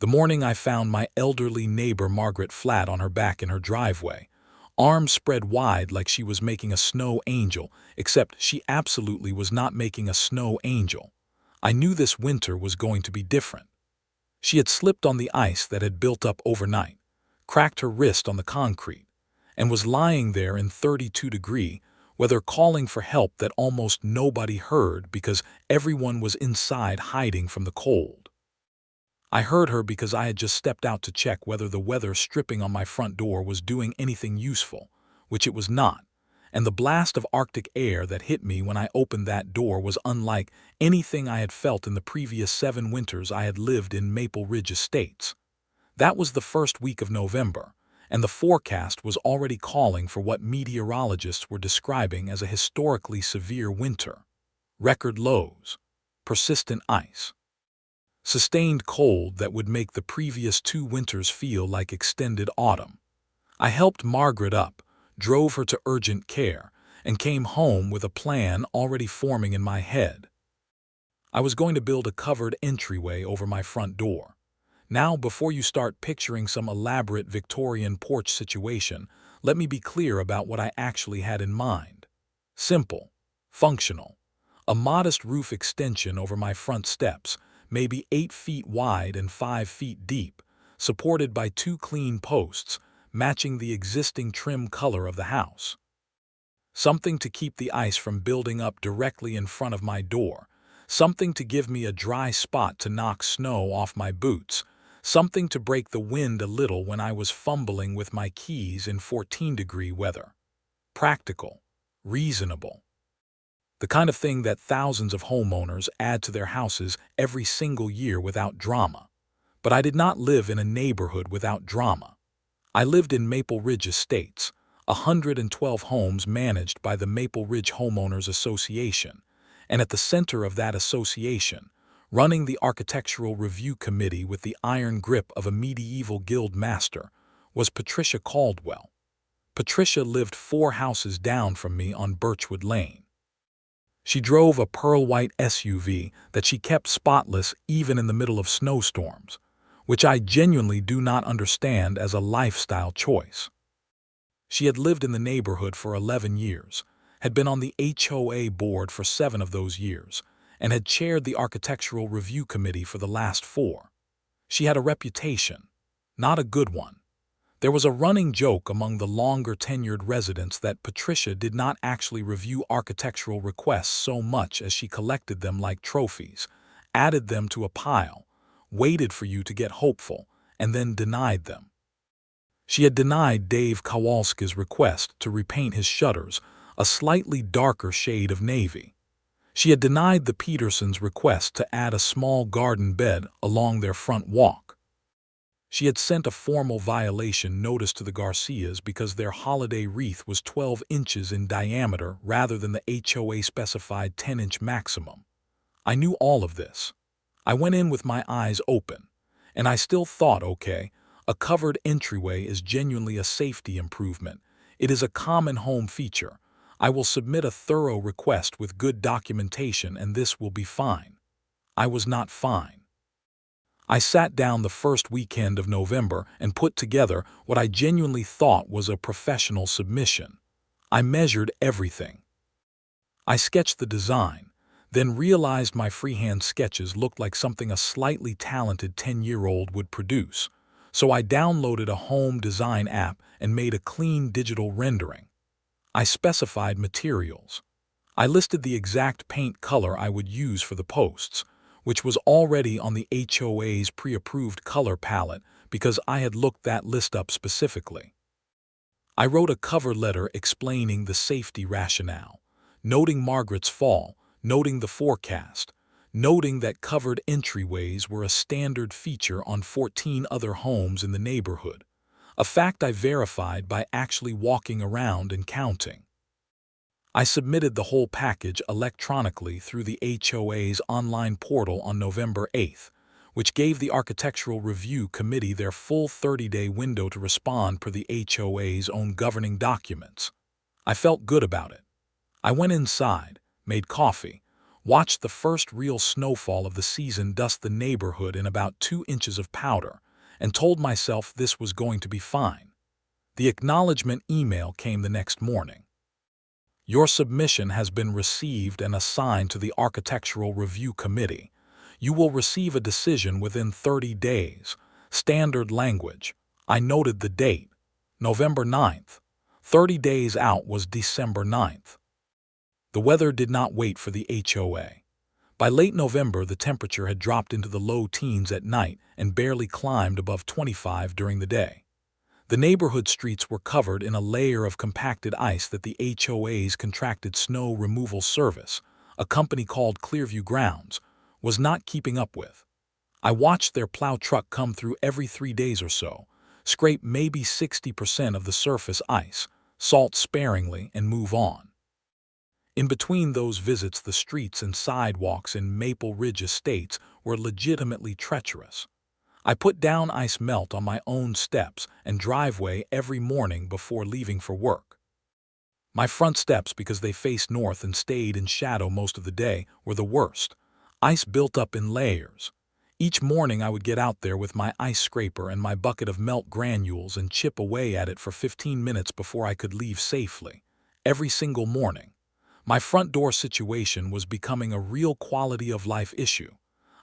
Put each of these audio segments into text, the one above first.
The morning I found my elderly neighbor Margaret flat on her back in her driveway, arms spread wide like she was making a snow angel, except she absolutely was not making a snow angel. I knew this winter was going to be different. She had slipped on the ice that had built up overnight, cracked her wrist on the concrete, and was lying there in 32-degree weather calling for help that almost nobody heard because everyone was inside hiding from the cold. I heard her because I had just stepped out to check whether the weather stripping on my front door was doing anything useful, which it was not, and the blast of Arctic air that hit me when I opened that door was unlike anything I had felt in the previous 7 winters I had lived in Maple Ridge Estates. That was the first week of November, and the forecast was already calling for what meteorologists were describing as a historically severe winter. Record lows, persistent ice, sustained cold that would make the previous 2 winters feel like extended autumn. I helped Margaret up, drove her to urgent care, and came home with a plan already forming in my head. I was going to build a covered entryway over my front door. Now, before you start picturing some elaborate Victorian porch situation, let me be clear about what I actually had in mind. Simple, functional, a modest roof extension over my front steps, maybe 8 feet wide and 5 feet deep, supported by 2 clean posts, matching the existing trim color of the house. Something to keep the ice from building up directly in front of my door, something to give me a dry spot to knock snow off my boots, something to break the wind a little when I was fumbling with my keys in 14-degree weather. Practical, reasonable. The kind of thing that thousands of homeowners add to their houses every single year without drama. But I did not live in a neighborhood without drama. I lived in Maple Ridge Estates, 112 homes managed by the Maple Ridge Homeowners Association, and at the center of that association, running the Architectural Review Committee with the iron grip of a medieval guild master, was Patricia Caldwell. Patricia lived 4 houses down from me on Birchwood Lane. She drove a pearl-white SUV that she kept spotless even in the middle of snowstorms, which I genuinely do not understand as a lifestyle choice. She had lived in the neighborhood for 11 years, had been on the HOA board for 7 of those years, and had chaired the Architectural Review Committee for the last 4. She had a reputation, not a good one. There was a running joke among the longer-tenured residents that Patricia did not actually review architectural requests so much as she collected them like trophies, added them to a pile, waited for you to get hopeful, and then denied them. She had denied Dave Kowalski's request to repaint his shutters a slightly darker shade of navy. She had denied the Petersons' request to add a small garden bed along their front walk. She had sent a formal violation notice to the Garcias because their holiday wreath was 12 inches in diameter rather than the HOA-specified 10-inch maximum. I knew all of this. I went in with my eyes open, and I still thought, okay, a covered entryway is genuinely a safety improvement. It is a common home feature. I will submit a thorough request with good documentation and this will be fine. I was not fine. I sat down the first weekend of November and put together what I genuinely thought was a professional submission. I measured everything. I sketched the design, then realized my freehand sketches looked like something a slightly talented 10-year-old would produce, so I downloaded a home design app and made a clean digital rendering. I specified materials. I listed the exact paint color I would use for the posts, which was already on the HOA's pre-approved color palette because I had looked that list up specifically. I wrote a cover letter explaining the safety rationale, noting Margaret's fall, noting the forecast, noting that covered entryways were a standard feature on 14 other homes in the neighborhood, a fact I verified by actually walking around and counting. I submitted the whole package electronically through the HOA's online portal on November 8th, which gave the Architectural Review Committee their full 30-day window to respond per the HOA's own governing documents. I felt good about it. I went inside, made coffee, watched the first real snowfall of the season dust the neighborhood in about 2 inches of powder, and told myself this was going to be fine. The acknowledgement email came the next morning. Your submission has been received and assigned to the Architectural Review Committee. You will receive a decision within 30 days. Standard language. I noted the date. November 9th. 30 days out was December 9th. The weather did not wait for the HOA. By late November, the temperature had dropped into the low teens at night and barely climbed above 25 during the day. The neighborhood streets were covered in a layer of compacted ice that the HOA's contracted snow removal service, a company called Clearview Grounds, was not keeping up with. I watched their plow truck come through every 3 days or so, scrape maybe 60% of the surface ice, salt sparingly, and move on. In between those visits, the streets and sidewalks in Maple Ridge Estates were legitimately treacherous. I put down ice melt on my own steps and driveway every morning before leaving for work. My front steps, because they faced north and stayed in shadow most of the day, were the worst. Ice built up in layers. Each morning I would get out there with my ice scraper and my bucket of melt granules and chip away at it for 15 minutes before I could leave safely. Every single morning. My front door situation was becoming a real quality of life issue.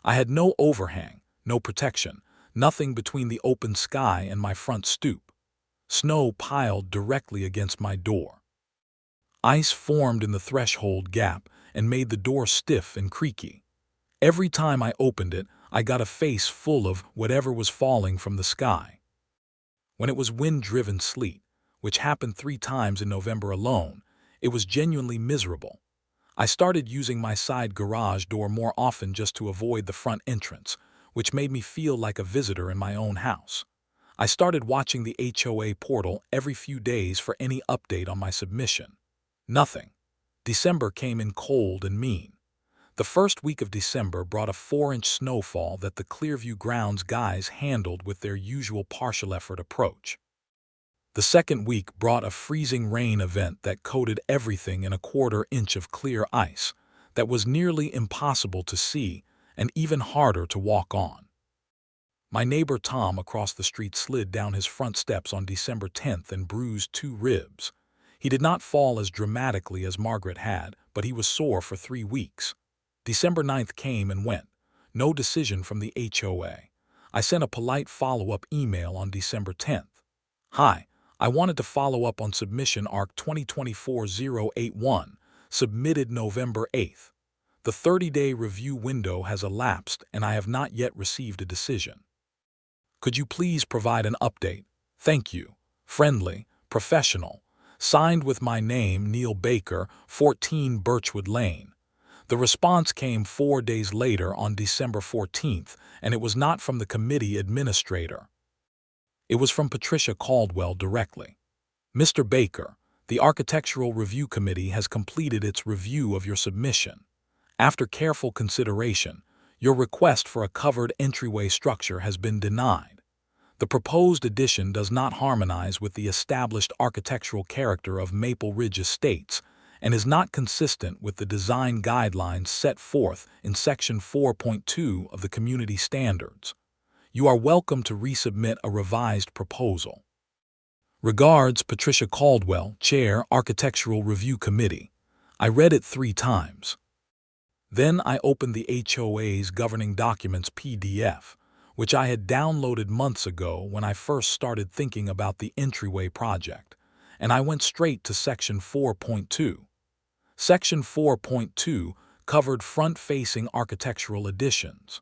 I had no overhang, no protection, nothing between the open sky and my front stoop. Snow piled directly against my door. Ice formed in the threshold gap and made the door stiff and creaky. Every time I opened it, I got a face full of whatever was falling from the sky. When it was wind-driven sleet, which happened 3 times in November alone, it was genuinely miserable. I started using my side garage door more often just to avoid the front entrance, which made me feel like a visitor in my own house. I started watching the HOA portal every few days for any update on my submission. Nothing. December came in cold and mean. The first week of December brought a 4-inch snowfall that the Clearview Grounds guys handled with their usual partial effort approach. The second week brought a freezing rain event that coated everything in a 1/4 inch of clear ice that was nearly impossible to see and even harder to walk on. My neighbor Tom across the street slid down his front steps on December 10th and bruised 2 ribs. He did not fall as dramatically as Margaret had, but he was sore for 3 weeks. December 9th came and went. No decision from the HOA. I sent a polite follow-up email on December 10th. Hi, I wanted to follow up on submission ARC 2024-081, submitted November 8th. The 30-day review window has elapsed and I have not yet received a decision. Could you please provide an update? Thank you. Friendly, professional. Signed with my name, Neil Baker, 14 Birchwood Lane. The response came 4 days later on December 14th, and it was not from the committee administrator. It was from Patricia Caldwell directly. Mr. Baker, the Architectural Review Committee has completed its review of your submission. After careful consideration, your request for a covered entryway structure has been denied. The proposed addition does not harmonize with the established architectural character of Maple Ridge Estates and is not consistent with the design guidelines set forth in Section 4.2 of the Community Standards. You are welcome to resubmit a revised proposal. Regards, Patricia Caldwell, Chair, Architectural Review Committee. I read it 3 times. Then I opened the HOA's Governing Documents PDF, which I had downloaded months ago when I first started thinking about the Entryway project, and I went straight to Section 4.2. Section 4.2 covered front-facing architectural additions.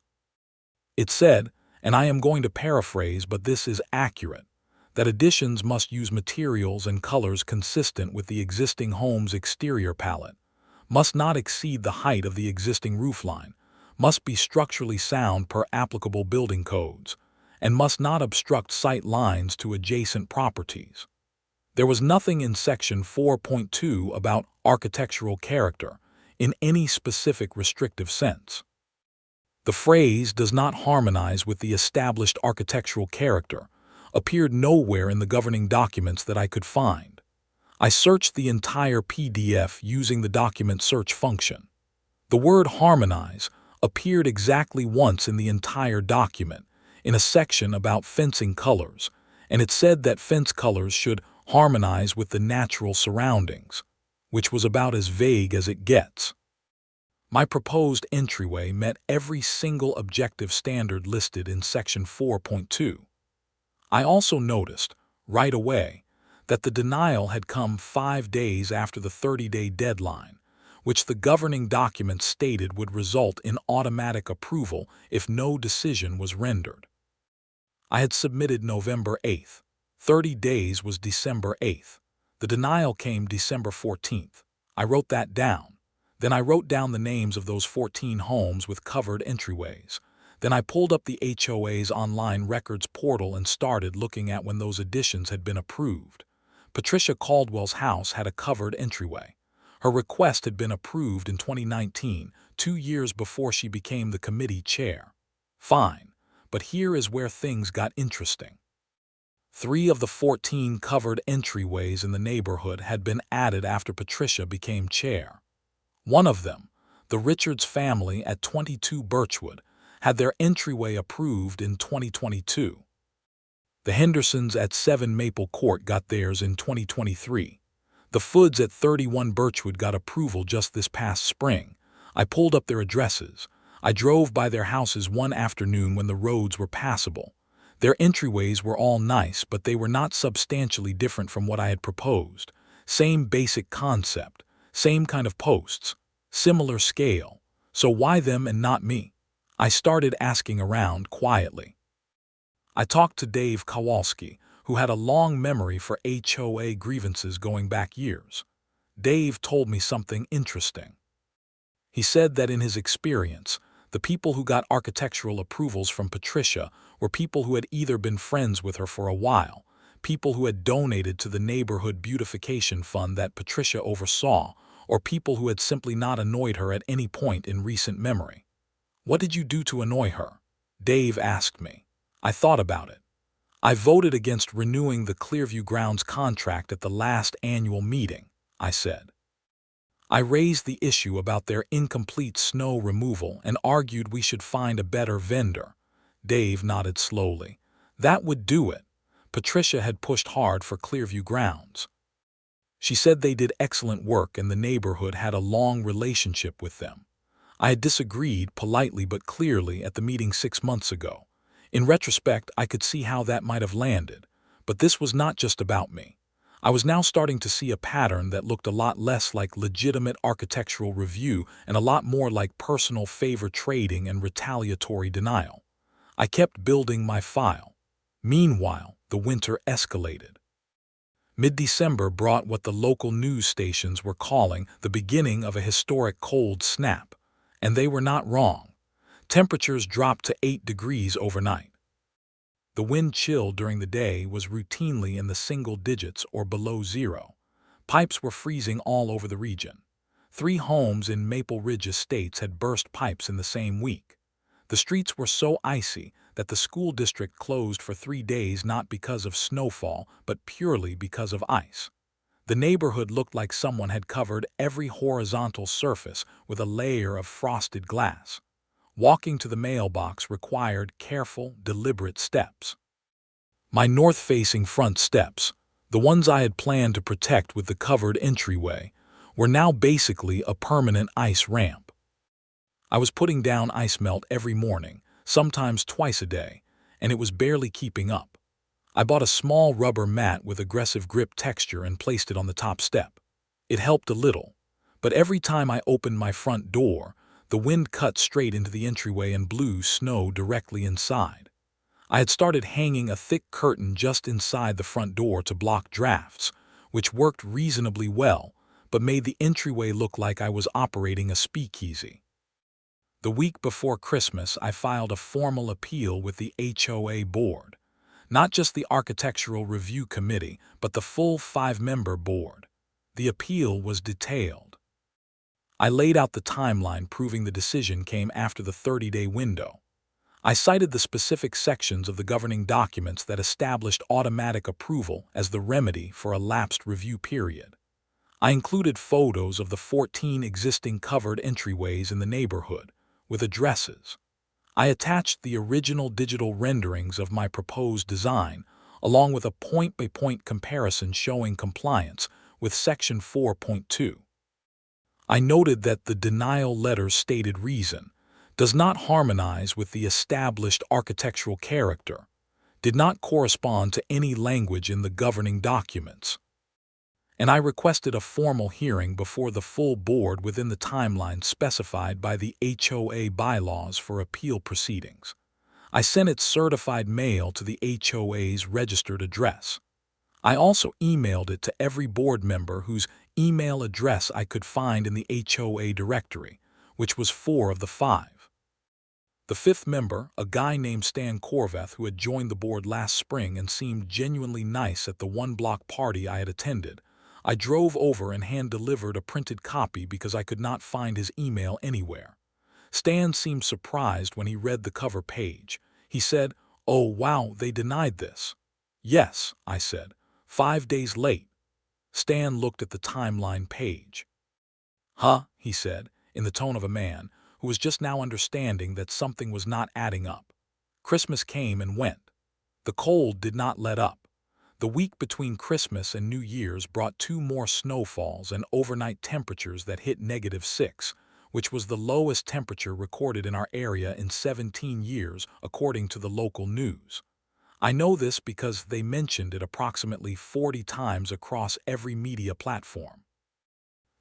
It said, and I am going to paraphrase, but this is accurate, that additions must use materials and colors consistent with the existing home's exterior palette, must not exceed the height of the existing roofline, must be structurally sound per applicable building codes, and must not obstruct sight lines to adjacent properties. There was nothing in Section 4.2 about architectural character in any specific restrictive sense. The phrase "does not harmonize with the established architectural character" appeared nowhere in the governing documents that I could find. I searched the entire PDF using the document search function. The word harmonize appeared exactly once in the entire document, in a section about fencing colors, and it said that fence colors should harmonize with the natural surroundings, which was about as vague as it gets. My proposed entryway met every single objective standard listed in Section 4.2. I also noticed, right away, that the denial had come 5 days after the 30-day deadline, which the governing document stated would result in automatic approval if no decision was rendered. I had submitted November 8th. 30 days was December 8th. The denial came December 14th. I wrote that down. Then I wrote down the names of those 14 homes with covered entryways. Then I pulled up the HOA's online records portal and started looking at when those additions had been approved. Patricia Caldwell's house had a covered entryway. Her request had been approved in 2019, 2 years before she became the committee chair. Fine, but here is where things got interesting. 3 of the 14 covered entryways in the neighborhood had been added after Patricia became chair. One of them, the Richards family at 22 Birchwood, had their entryway approved in 2022. The Hendersons at 7 Maple Court got theirs in 2023. The Foods at 31 Birchwood got approval just this past spring. I pulled up their addresses. I drove by their houses one afternoon when the roads were passable. Their entryways were all nice, but they were not substantially different from what I had proposed. Same basic concept, same kind of posts, similar scale. So why them and not me? I started asking around quietly. I talked to Dave Kowalski, who had a long memory for HOA grievances going back years. Dave told me something interesting. He said that in his experience, the people who got architectural approvals from Patricia were people who had either been friends with her for a while, people who had donated to the neighborhood beautification fund that Patricia oversaw, or people who had simply not annoyed her at any point in recent memory. What did you do to annoy her? Dave asked me. I thought about it. I voted against renewing the Clearview Grounds contract at the last annual meeting, I said. I raised the issue about their incomplete snow removal and argued we should find a better vendor. Dave nodded slowly. That would do it. Patricia had pushed hard for Clearview Grounds. She said they did excellent work and the neighborhood had a long relationship with them. I had disagreed politely but clearly at the meeting 6 months ago. In retrospect, I could see how that might have landed, but this was not just about me. I was now starting to see a pattern that looked a lot less like legitimate architectural review and a lot more like personal favor trading and retaliatory denial. I kept building my file. Meanwhile, the winter escalated. Mid-December brought what the local news stations were calling the beginning of a historic cold snap, and they were not wrong. Temperatures dropped to 8 degrees overnight. The wind chill during the day was routinely in the single digits or below zero. Pipes were freezing all over the region. 3 homes in Maple Ridge Estates had burst pipes in the same week. The streets were so icy that the school district closed for 3 days not because of snowfall, but purely because of ice. The neighborhood looked like someone had covered every horizontal surface with a layer of frosted glass. Walking to the mailbox required careful, deliberate steps. My north-facing front steps, the ones I had planned to protect with the covered entryway, were now basically a permanent ice ramp. I was putting down ice melt every morning, sometimes twice a day, and it was barely keeping up. I bought a small rubber mat with aggressive grip texture and placed it on the top step. It helped a little, but every time I opened my front door, the wind cut straight into the entryway and blew snow directly inside. I had started hanging a thick curtain just inside the front door to block drafts, which worked reasonably well, but made the entryway look like I was operating a speakeasy. The week before Christmas, I filed a formal appeal with the HOA board. Not just the Architectural Review Committee, but the full 5-member board. The appeal was detailed. I laid out the timeline proving the decision came after the 30-day window. I cited the specific sections of the governing documents that established automatic approval as the remedy for a lapsed review period. I included photos of the 14 existing covered entryways in the neighborhood, with addresses. I attached the original digital renderings of my proposed design, along with a point-by-point comparison showing compliance with Section 4.2. I noted that the denial letter's stated reason does not harmonize with the established architectural character, did not correspond to any language in the governing documents, and I requested a formal hearing before the full board within the timeline specified by the HOA bylaws for appeal proceedings. I sent it certified mail to the HOA's registered address. I also emailed it to every board member whose email address I could find in the HOA directory, which was 4 of the 5. The 5th member, a guy named Stan Corveth who had joined the board last spring and seemed genuinely nice at the one-block party I had attended, I drove over and hand-delivered a printed copy because I could not find his email anywhere. Stan seemed surprised when he read the cover page. He said, "Oh, wow, they denied this." "Yes," I said, 5 days late. Stan looked at the timeline page. "Huh," he said, in the tone of a man who was just now understanding that something was not adding up. Christmas came and went. The cold did not let up. The week between Christmas and New Year's brought 2 more snowfalls and overnight temperatures that hit -6, which was the lowest temperature recorded in our area in 17 years, according to the local news. I know this because they mentioned it approximately 40 times across every media platform.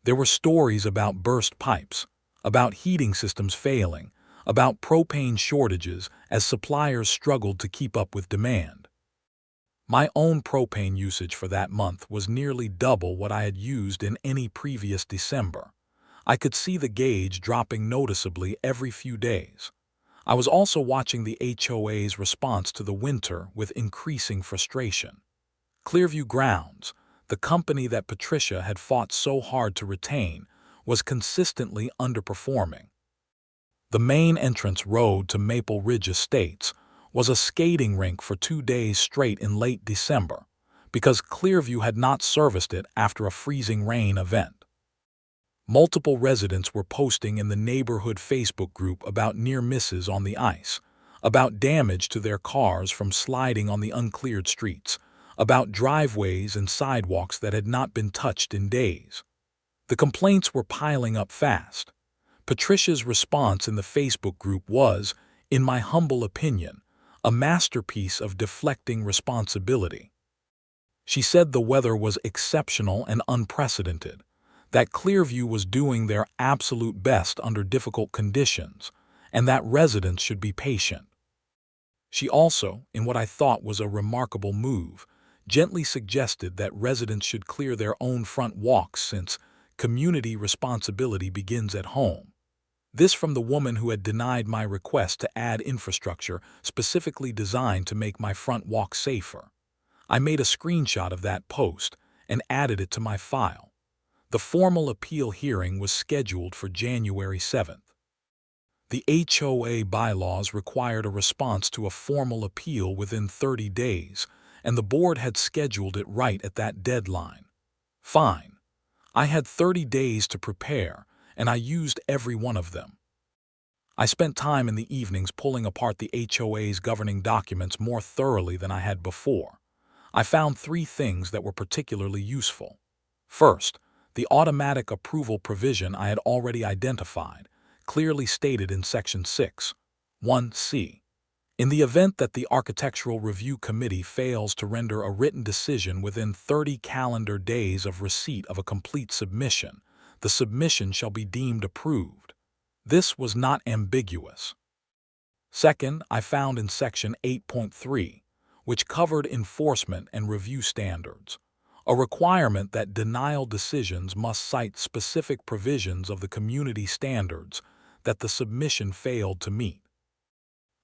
There were stories about burst pipes, about heating systems failing, about propane shortages as suppliers struggled to keep up with demand. My own propane usage for that month was nearly double what I had used in any previous December. I could see the gauge dropping noticeably every few days. I was also watching the HOA's response to the winter with increasing frustration. Clearview Grounds, the company that Patricia had fought so hard to retain, was consistently underperforming. The main entrance road to Maple Ridge Estates was a skating rink for 2 days straight in late December, because Clearview had not serviced it after a freezing rain event. Multiple residents were posting in the neighborhood Facebook group about near misses on the ice, about damage to their cars from sliding on the uncleared streets, about driveways and sidewalks that had not been touched in days. The complaints were piling up fast. Patricia's response in the Facebook group was, in my humble opinion, a masterpiece of deflecting responsibility. She said the weather was exceptional and unprecedented, that Clearview was doing their absolute best under difficult conditions, and that residents should be patient. She also, in what I thought was a remarkable move, gently suggested that residents should clear their own front walks since community responsibility begins at home. This from the woman who had denied my request to add infrastructure specifically designed to make my front walk safer. I made a screenshot of that post and added it to my file. The formal appeal hearing was scheduled for January 7th. The HOA bylaws required a response to a formal appeal within 30 days, and the board had scheduled it right at that deadline. Fine. I had 30 days to prepare, and I used every one of them. I spent time in the evenings pulling apart the HOA's governing documents more thoroughly than I had before. I found 3 things that were particularly useful. First, the automatic approval provision I had already identified, clearly stated in Section 6(1)(c). In the event that the Architectural Review Committee fails to render a written decision within 30 calendar days of receipt of a complete submission, the submission shall be deemed approved. This was not ambiguous. Second, I found in Section 8.3, which covered enforcement and review standards, a requirement that denial decisions must cite specific provisions of the community standards that the submission failed to meet.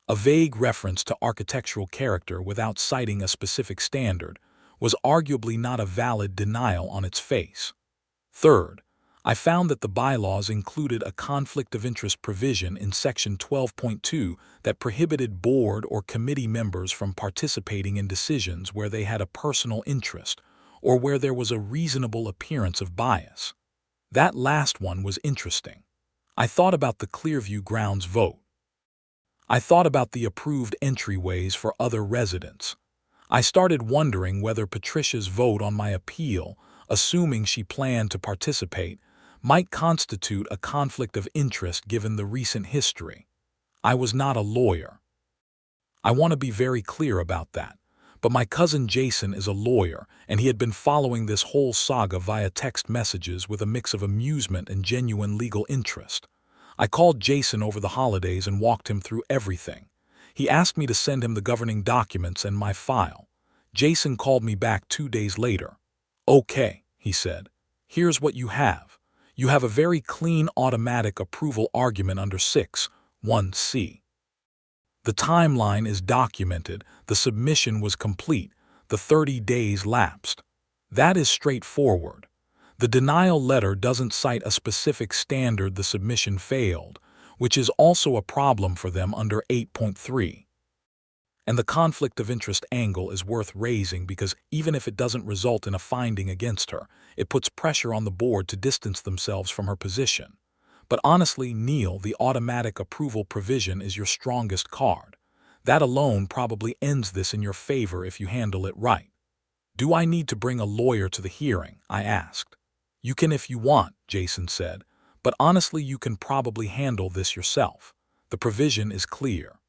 A vague reference to architectural character without citing a specific standard was arguably not a valid denial on its face. Third, I found that the bylaws included a conflict of interest provision in Section 12.2 that prohibited board or committee members from participating in decisions where they had a personal interest or where there was a reasonable appearance of bias. That last one was interesting. I thought about the Clearview Grounds vote. I thought about the approved entryways for other residents. I started wondering whether Patricia's vote on my appeal, assuming she planned to participate, might constitute a conflict of interest given the recent history. I was not a lawyer. I want to be very clear about that. But my cousin Jason is a lawyer, and he had been following this whole saga via text messages with a mix of amusement and genuine legal interest. I called Jason over the holidays and walked him through everything. He asked me to send him the governing documents and my file. Jason called me back 2 days later. "Okay," he said. "Here's what you have. You have a very clean automatic approval argument under 6(1)(c). The timeline is documented, the submission was complete, the 30 days lapsed. That is straightforward. The denial letter doesn't cite a specific standard the submission failed, which is also a problem for them under 8.3. And the conflict of interest angle is worth raising because even if it doesn't result in a finding against her, it puts pressure on the board to distance themselves from her position. But honestly, Neil, the automatic approval provision is your strongest card. That alone probably ends this in your favor if you handle it right. "Do I need to bring a lawyer to the hearing?" I asked. "You can if you want," Jason said, "but honestly you can probably handle this yourself. The provision is clear.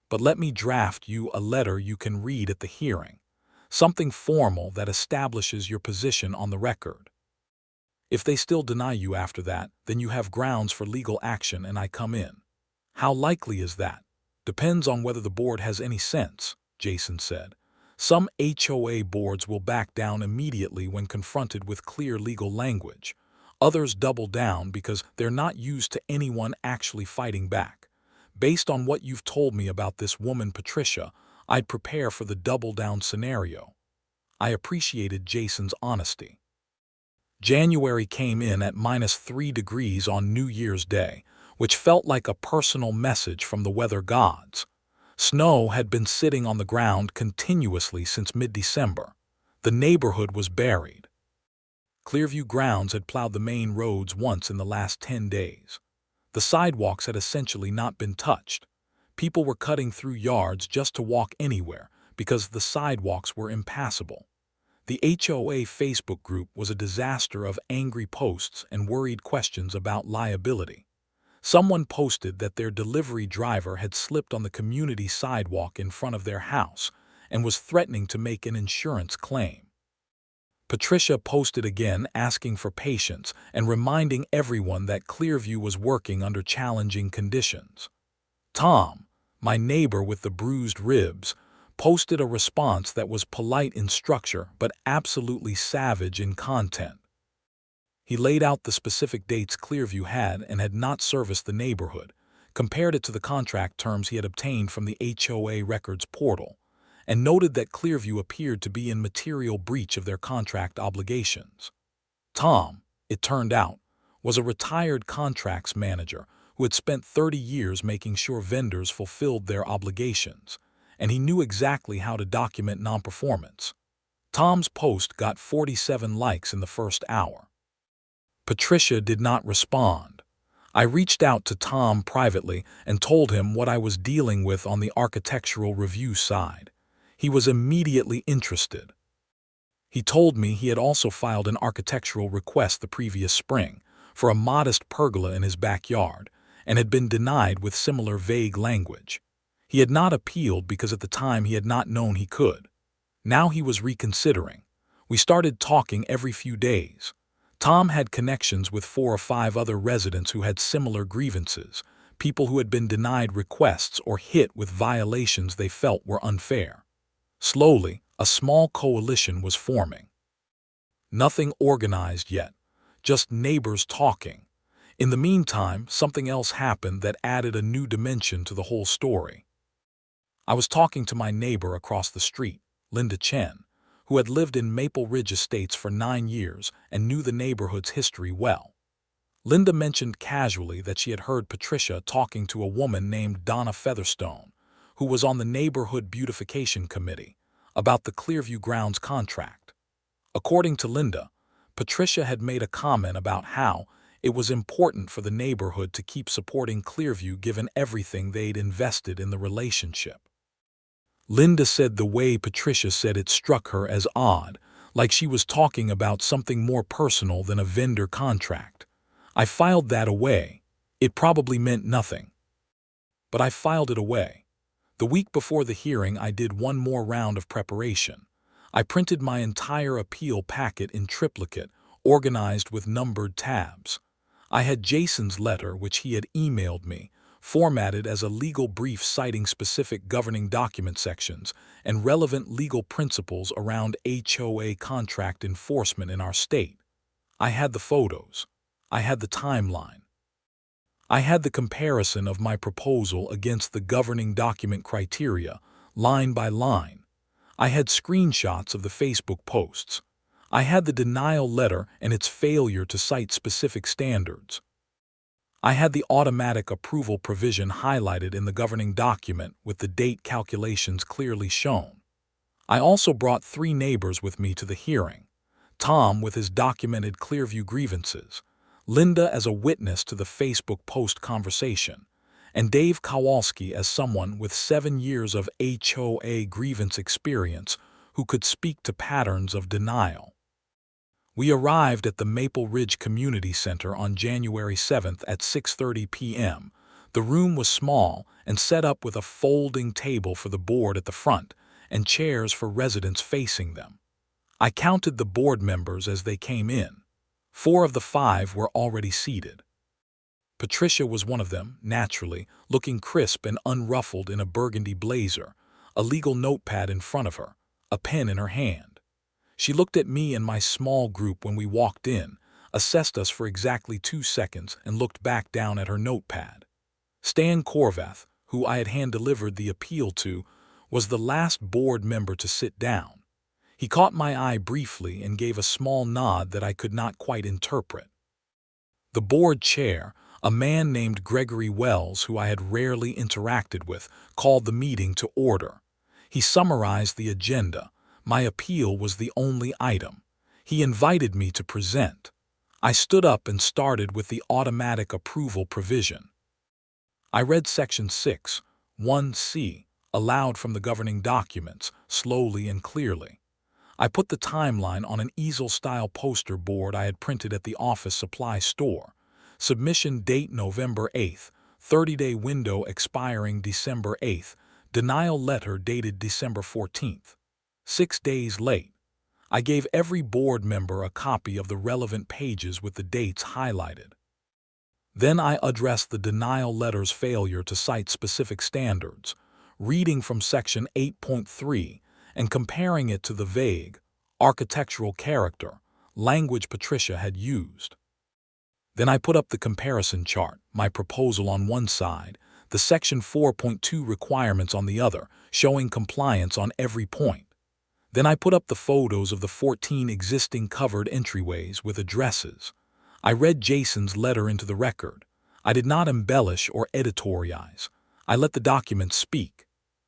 But let me draft you a letter you can read at the hearing. Something formal that establishes your position on the record. If they still deny you after that, then you have grounds for legal action and I come in." "How likely is that?" "Depends on whether the board has any sense," Jason said. "Some HOA boards will back down immediately when confronted with clear legal language. Others double down because they're not used to anyone actually fighting back. Based on what you've told me about this woman Patricia, I'd prepare for the double-down scenario." I appreciated Jason's honesty. January came in at -3 degrees on New Year's Day, which felt like a personal message from the weather gods. Snow had been sitting on the ground continuously since mid-December. The neighborhood was buried. Clearview Grounds had plowed the main roads once in the last 10 days. The sidewalks had essentially not been touched. People were cutting through yards just to walk anywhere because the sidewalks were impassable. The HOA Facebook group was a disaster of angry posts and worried questions about liability. Someone posted that their delivery driver had slipped on the community sidewalk in front of their house and was threatening to make an insurance claim. Patricia posted again asking for patience and reminding everyone that Clearview was working under challenging conditions. Tom, my neighbor with the bruised ribs, posted a response that was polite in structure but absolutely savage in content. He laid out the specific dates Clearview had and had not serviced the neighborhood, compared it to the contract terms he had obtained from the HOA records portal, and noted that Clearview appeared to be in material breach of their contract obligations. Tom, it turned out, was a retired contracts manager who had spent 30 years making sure vendors fulfilled their obligations, and he knew exactly how to document non-performance. Tom's post got 47 likes in the first hour. Patricia did not respond. I reached out to Tom privately and told him what I was dealing with on the architectural review side. He was immediately interested. He told me he had also filed an architectural request the previous spring for a modest pergola in his backyard and had been denied with similar vague language. He had not appealed because at the time he had not known he could. Now he was reconsidering. We started talking every few days. Tom had connections with 4 or 5 other residents who had similar grievances, people who had been denied requests or hit with violations they felt were unfair. Slowly, a small coalition was forming. Nothing organized yet, just neighbors talking. In the meantime, something else happened that added a new dimension to the whole story. I was talking to my neighbor across the street, Linda Chen, who had lived in Maple Ridge Estates for 9 years and knew the neighborhood's history well. Linda mentioned casually that she had heard Patricia talking to a woman named Donna Featherstone, who was on the Neighborhood Beautification Committee, about the Clearview Grounds contract. According to Linda, Patricia had made a comment about how it was important for the neighborhood to keep supporting Clearview given everything they'd invested in the relationship. Linda said the way Patricia said it struck her as odd, like she was talking about something more personal than a vendor contract. I filed that away. It probably meant nothing. But I filed it away. The week before the hearing, I did one more round of preparation. I printed my entire appeal packet in triplicate, organized with numbered tabs. I had Jason's letter, which he had emailed me, formatted as a legal brief citing specific governing document sections and relevant legal principles around HOA contract enforcement in our state. I had the photos. I had the timeline. I had the comparison of my proposal against the governing document criteria, line by line. I had screenshots of the Facebook posts. I had the denial letter and its failure to cite specific standards. I had the automatic approval provision highlighted in the governing document with the date calculations clearly shown. I also brought 3 neighbors with me to the hearing: Tom with his documented Clearview grievances, Linda as a witness to the Facebook post conversation, and Dave Kowalski as someone with 7 years of HOA grievance experience who could speak to patterns of denial. We arrived at the Maple Ridge Community Center on January 7th at 6:30 p.m. The room was small and set up with a folding table for the board at the front and chairs for residents facing them. I counted the board members as they came in. 4 of the 5 were already seated. Patricia was one of them, naturally, looking crisp and unruffled in a burgundy blazer, a legal notepad in front of her, a pen in her hand. She looked at me and my small group when we walked in, assessed us for exactly 2 seconds, and looked back down at her notepad. Stan Corvath, who I had hand-delivered the appeal to, was the last board member to sit down. He caught my eye briefly and gave a small nod that I could not quite interpret. The board chair, a man named Gregory Wells, who I had rarely interacted with, called the meeting to order. He summarized the agenda. My appeal was the only item. He invited me to present. I stood up and started with the automatic approval provision. I read Section 6, 1C, aloud from the governing documents, slowly and clearly. I put the timeline on an easel-style poster board I had printed at the office supply store. Submission date November 8th, 30-day window expiring December 8th, denial letter dated December 14th. 6 days late. I gave every board member a copy of the relevant pages with the dates highlighted. Then I addressed the denial letter's failure to cite specific standards, reading from Section 8.3 and comparing it to the vague, architectural character language Patricia had used. Then I put up the comparison chart, my proposal on one side, the Section 4.2 requirements on the other, showing compliance on every point. Then I put up the photos of the 14 existing covered entryways with addresses. I read Jason's letter into the record. I did not embellish or editorialize. I let the document speak.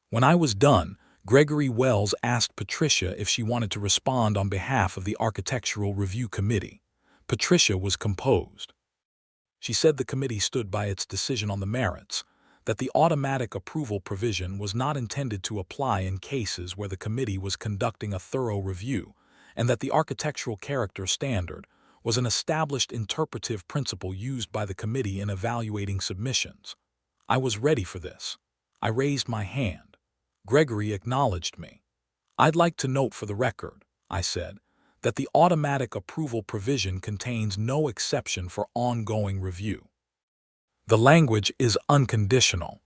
When I was done, Gregory Wells asked Patricia if she wanted to respond on behalf of the Architectural Review Committee. Patricia was composed. She said the committee stood by its decision on the merits, that the automatic approval provision was not intended to apply in cases where the committee was conducting a thorough review, and that the architectural character standard was an established interpretive principle used by the committee in evaluating submissions. I was ready for this. I raised my hand. Gregory acknowledged me. "I'd like to note for the record," I said, "that the automatic approval provision contains no exception for ongoing review. The language is unconditional.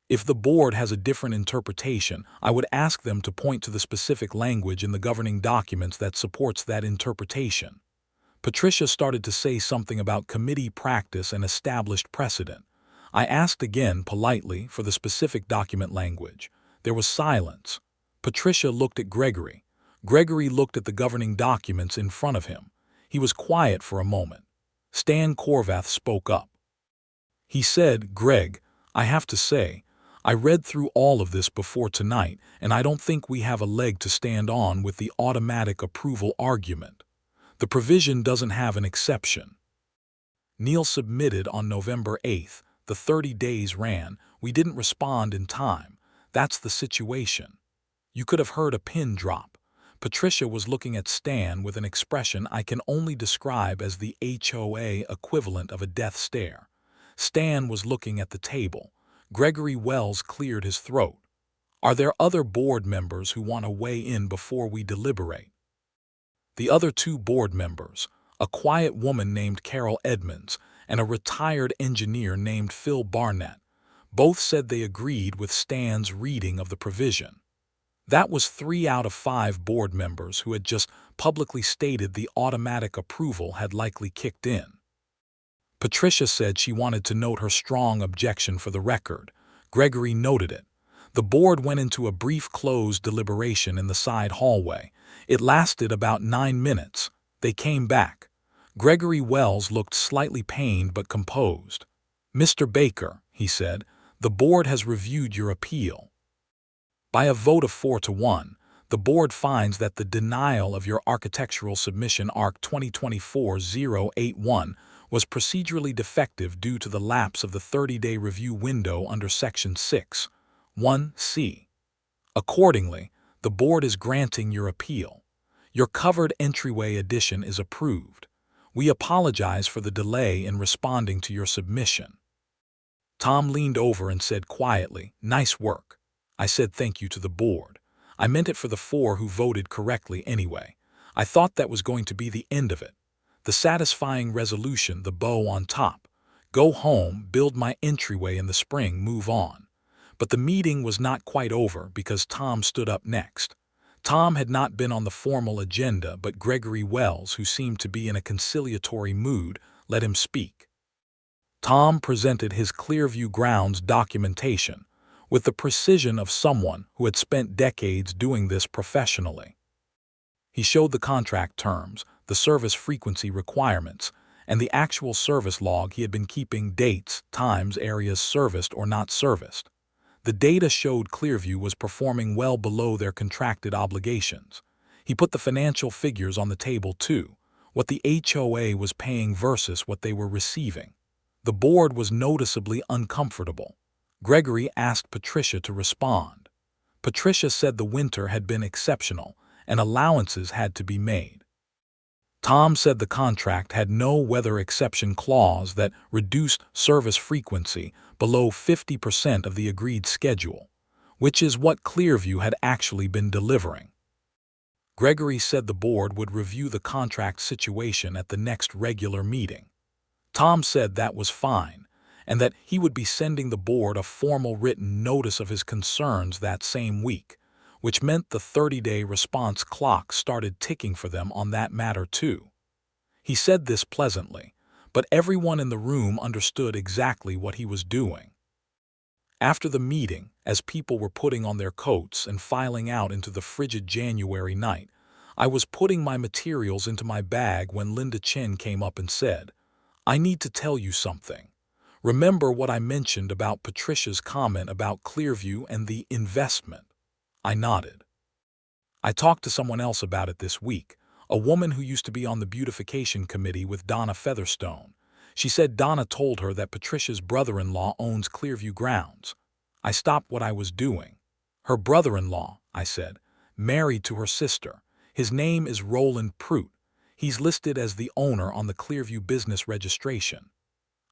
If the board has a different interpretation, I would ask them to point to the specific language in the governing documents that supports that interpretation." Patricia started to say something about committee practice and established precedent. I asked again, politely, for the specific document language. There was silence. Patricia looked at Gregory. Gregory looked at the governing documents in front of him. He was quiet for a moment. Stan Corvath spoke up. He said, "Greg, I have to say, I read through all of this before tonight, and I don't think we have a leg to stand on with the automatic approval argument. The provision doesn't have an exception. Neil submitted on November 8th. The 30 days ran. We didn't respond in time. That's the situation. You could have heard a pin drop. Patricia was looking at Stan with an expression I can only describe as the HOA equivalent of a death stare. Stan was looking at the table. Gregory Wells cleared his throat. Are there other board members who want to weigh in before we deliberate? The other two board members, a quiet woman named Carol Edmonds and a retired engineer named Phil Barnett, both said they agreed with Stan's reading of the provision. That was 3 out of 5 board members who had just publicly stated the automatic approval had likely kicked in. Patricia said she wanted to note her strong objection for the record. Gregory noted it. The board went into a brief closed deliberation in the side hallway. It lasted about 9 minutes. They came back. Gregory Wells looked slightly pained but composed. "Mr. Baker," he said, "the board has reviewed your appeal. By a vote of 4 to 1, the board finds that the denial of your architectural submission ARC 2024-081 was procedurally defective due to the lapse of the 30-day review window under Section 6(1)(c). Accordingly, the board is granting your appeal. Your covered entryway addition is approved. We apologize for the delay in responding to your submission." Tom leaned over and said quietly, "Nice work." I said thank you to the board. I meant it for the 4 who voted correctly anyway. I thought that was going to be the end of it. The satisfying resolution, the bow on top. Go home, build my entryway in the spring, move on. But the meeting was not quite over because Tom stood up next. Tom had not been on the formal agenda, but Gregory Wells, who seemed to be in a conciliatory mood, let him speak. Tom presented his Clearview Grounds documentation with the precision of someone who had spent decades doing this professionally. He showed the contract terms, the service frequency requirements, and the actual service log he had been keeping: dates, times, areas serviced or not serviced. The data showed Clearview was performing well below their contracted obligations. He put the financial figures on the table too, what the HOA was paying versus what they were receiving. The board was noticeably uncomfortable. Gregory asked Patricia to respond. Patricia said the winter had been exceptional and allowances had to be made. Tom said the contract had no weather exception clause that reduced service frequency below 50% of the agreed schedule, which is what Clearview had actually been delivering. Gregory said the board would review the contract situation at the next regular meeting. Tom said that was fine, and that he would be sending the board a formal written notice of his concerns that same week, which meant the 30-day response clock started ticking for them on that matter too. He said this pleasantly, but everyone in the room understood exactly what he was doing. After the meeting, as people were putting on their coats and filing out into the frigid January night, I was putting my materials into my bag when Linda Chen came up and said, "I need to tell you something. Remember what I mentioned about Patricia's comment about Clearview and the investment?" I nodded. "I talked to someone else about it this week, a woman who used to be on the beautification committee with Donna Featherstone. She said Donna told her that Patricia's brother-in-law owns Clearview Grounds." I stopped what I was doing. "Her brother-in-law," I said, "married to her sister. His name is Roland Prout. He's listed as the owner on the Clearview business registration."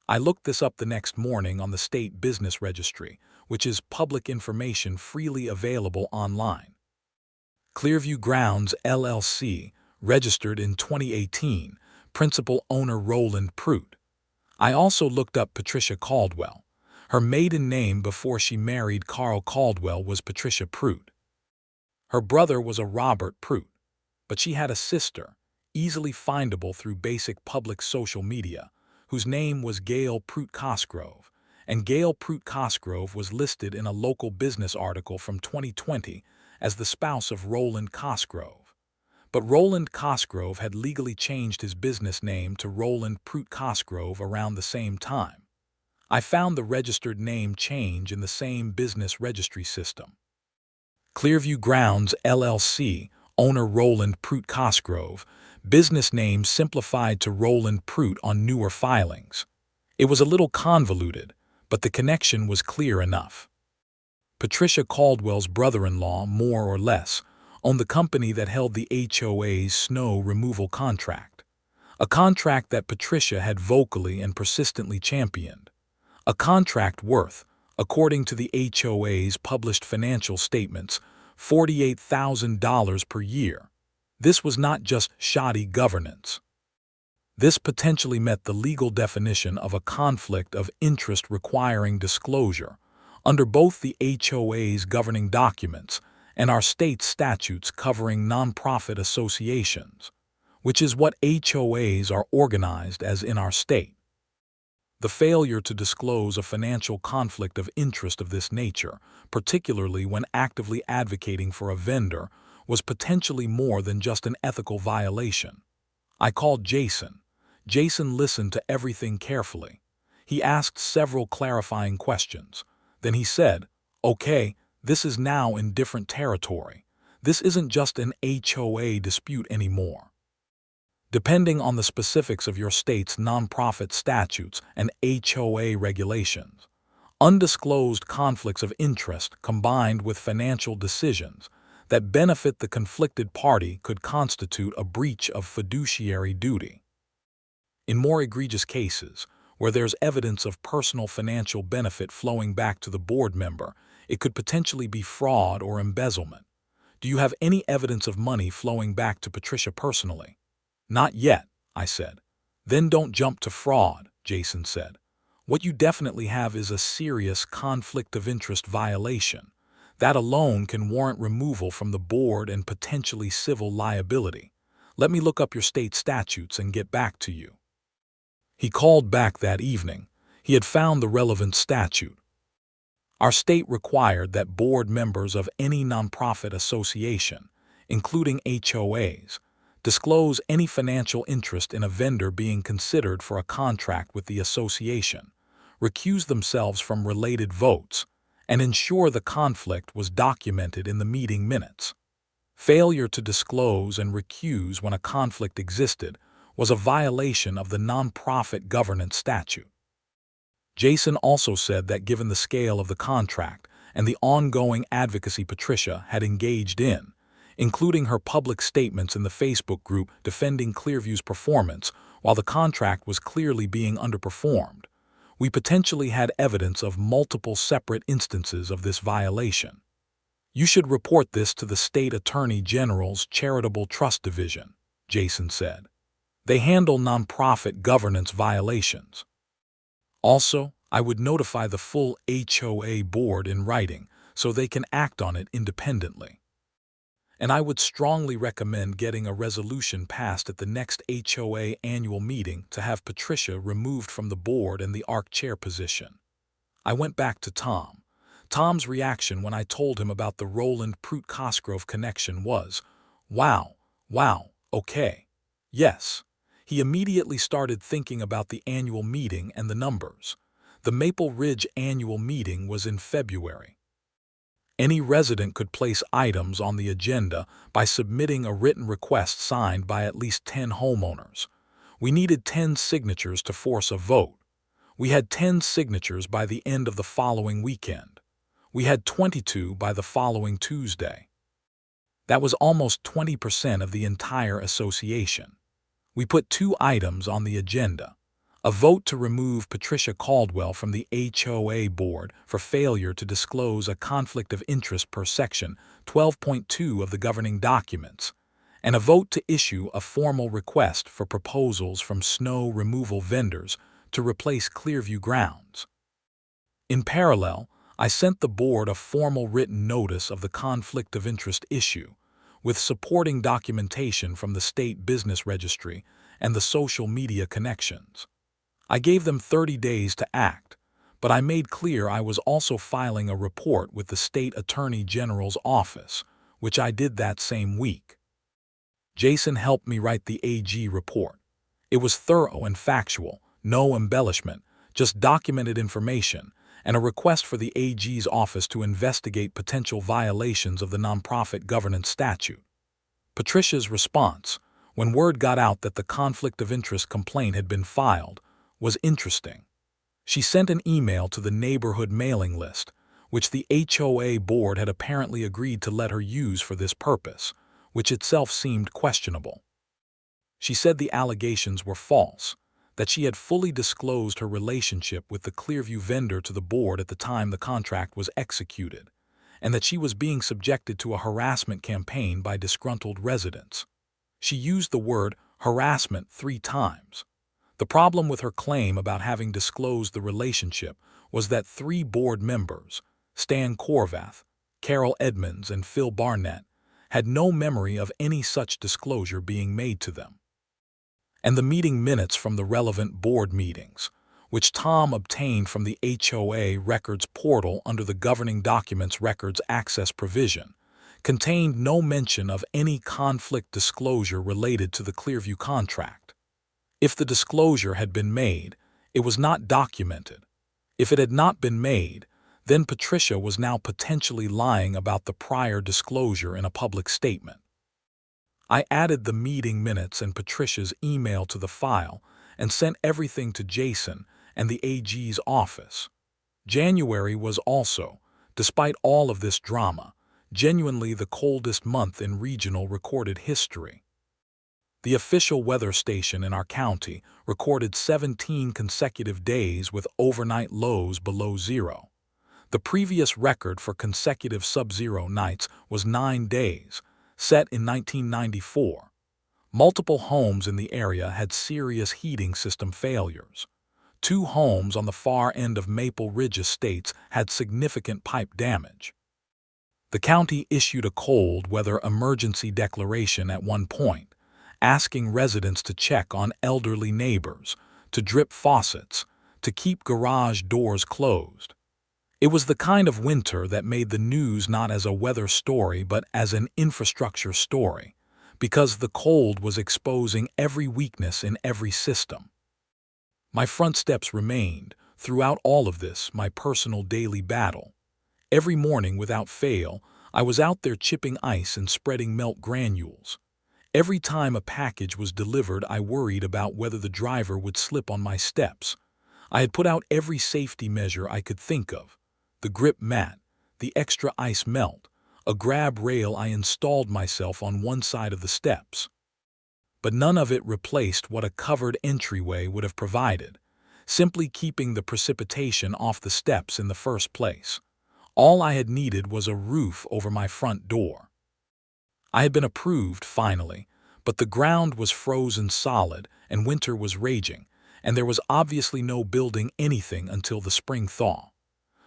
I looked this up the next morning on the State Business Registry, which is public information freely available online. Clearview Grounds, LLC, registered in 2018, principal owner Roland Prout. I also looked up Patricia Caldwell. Her maiden name before she married Carl Caldwell was Patricia Prout. Her brother was a Robert Prout, but she had a sister, easily findable through basic public social media, whose name was Gail Prout Cosgrove, and Gail Prout Cosgrove was listed in a local business article from 2020 as the spouse of Roland Cosgrove. But Roland Cosgrove had legally changed his business name to Roland Prout Cosgrove around the same time. I found the registered name change in the same business registry system. Clearview Grounds, LLC, owner Roland Prout Cosgrove, business name simplified to Roland Prout on newer filings. It was a little convoluted, but the connection was clear enough. Patricia Caldwell's brother-in-law, more or less, owned the company that held the HOA's snow removal contract, a contract that Patricia had vocally and persistently championed, a contract worth, according to the HOA's published financial statements, $48,000 per year. This was not just shoddy governance. This potentially met the legal definition of a conflict of interest requiring disclosure under both the HOA's governing documents and our state statutes covering nonprofit associations, which is what HOAs are organized as in our state. The failure to disclose a financial conflict of interest of this nature, particularly when actively advocating for a vendor, was potentially more than just an ethical violation. I called Jason. Jason listened to everything carefully. He asked several clarifying questions. Then he said, "Okay, this is now in different territory. This isn't just an HOA dispute anymore. Depending on the specifics of your state's nonprofit statutes and HOA regulations, undisclosed conflicts of interest combined with financial decisions that benefit the conflicted party could constitute a breach of fiduciary duty. In more egregious cases, where there's evidence of personal financial benefit flowing back to the board member, it could potentially be fraud or embezzlement. Do you have any evidence of money flowing back to Patricia personally?" "Not yet," I said. "Then don't jump to fraud," Jason said. "What you definitely have is a serious conflict of interest violation. That alone can warrant removal from the board and potentially civil liability. Let me look up your state statutes and get back to you." He called back that evening. He had found the relevant statute. Our state required that board members of any nonprofit association, including HOAs, disclose any financial interest in a vendor being considered for a contract with the association, recuse themselves from related votes, and ensure the conflict was documented in the meeting minutes. Failure to disclose and recuse when a conflict existed was a violation of the nonprofit governance statute. Jason also said that given the scale of the contract and the ongoing advocacy Patricia had engaged in, including her public statements in the Facebook group defending Clearview's performance while the contract was clearly being underperformed, we potentially had evidence of multiple separate instances of this violation. "You should report this to the State Attorney General's Charitable Trust Division," Jason said. "They handle nonprofit governance violations. Also, I would notify the full HOA board in writing so they can act on it independently. And I would strongly recommend getting a resolution passed at the next HOA annual meeting to have Patricia removed from the board and the ARC chair position." I went back to Tom. Tom's reaction when I told him about the Roland Prout Cosgrove connection was, wow, okay. Yes. He immediately started thinking about the annual meeting and the numbers. The Maple Ridge annual meeting was in February. Any resident could place items on the agenda by submitting a written request signed by at least 10 homeowners. We needed 10 signatures to force a vote. We had 10 signatures by the end of the following weekend. We had 22 by the following Tuesday. That was almost 20% of the entire association. We put 2 items on the agenda: a vote to remove Patricia Caldwell from the HOA board for failure to disclose a conflict of interest per section 12.2 of the governing documents, and a vote to issue a formal request for proposals from snow removal vendors to replace Clearview Grounds. In parallel, I sent the board a formal written notice of the conflict of interest issue, with supporting documentation from the state business registry and the social media connections. I gave them 30 days to act, but I made clear I was also filing a report with the State Attorney General's office, which I did that same week. Jason helped me write the AG report. It was thorough and factual, no embellishment, just documented information and a request for the AG's office to investigate potential violations of the nonprofit governance statute. Patricia's response, when word got out that the conflict of interest complaint had been filed, was interesting. She sent an email to the neighborhood mailing list, which the HOA board had apparently agreed to let her use for this purpose, which itself seemed questionable. She said the allegations were false, that she had fully disclosed her relationship with the Clearview vendor to the board at the time the contract was executed, and that she was being subjected to a harassment campaign by disgruntled residents. She used the word harassment 3 times. The problem with her claim about having disclosed the relationship was that 3 board members, Stan Corvath, Carol Edmonds, and Phil Barnett, had no memory of any such disclosure being made to them. And the meeting minutes from the relevant board meetings, which Tom obtained from the HOA records portal under the Governing Documents Records Access provision, contained no mention of any conflict disclosure related to the Clearview contract. If the disclosure had been made, it was not documented. If it had not been made, then Patricia was now potentially lying about the prior disclosure in a public statement. I added the meeting minutes and Patricia's email to the file and sent everything to Jason and the AG's office. January was also, despite all of this drama, genuinely the coldest month in regional recorded history. The official weather station in our county recorded 17 consecutive days with overnight lows below zero. The previous record for consecutive sub-zero nights was 9 days, set in 1994. Multiple homes in the area had serious heating system failures. 2 homes on the far end of Maple Ridge Estates had significant pipe damage. The county issued a cold weather emergency declaration at one point, asking residents to check on elderly neighbors, to drip faucets, to keep garage doors closed. It was the kind of winter that made the news not as a weather story but as an infrastructure story, because the cold was exposing every weakness in every system. My front steps remained, throughout all of this, my personal daily battle. Every morning without fail, I was out there chipping ice and spreading melt granules. Every time a package was delivered, I worried about whether the driver would slip on my steps. I had put out every safety measure I could think of. The grip mat, the extra ice melt, a grab rail. I installed myself on one side of the steps. But none of it replaced what a covered entryway would have provided, simply keeping the precipitation off the steps in the first place. All I had needed was a roof over my front door. I had been approved, finally, but the ground was frozen solid and winter was raging, and there was obviously no building anything until the spring thaw.